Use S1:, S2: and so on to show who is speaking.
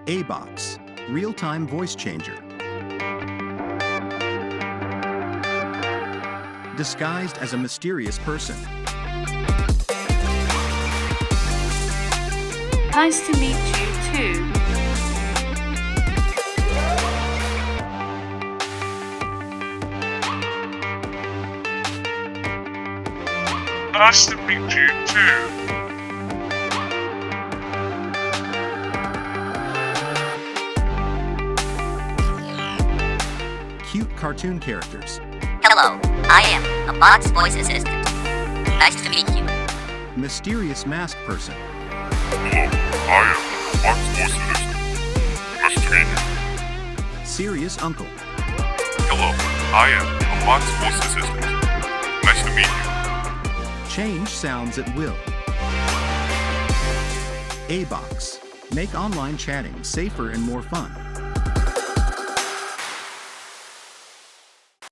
S1: Abox Real-Time Voice Changer. Disguised as a mysterious person.
S2: Nice to meet you too.
S3: Nice to meet you too.
S1: Cute cartoon characters.
S4: Hello, I am Abox Voice Assistant. Nice to meet you.
S1: Mysterious mask person.
S3: Hello, I am Abox Voice Assistant. Nice to meet you.
S1: Serious uncle.
S3: Hello, I am Abox Voice Assistant. Nice to meet you.
S1: Change sounds at will. Abox. Make online chatting safer and more fun.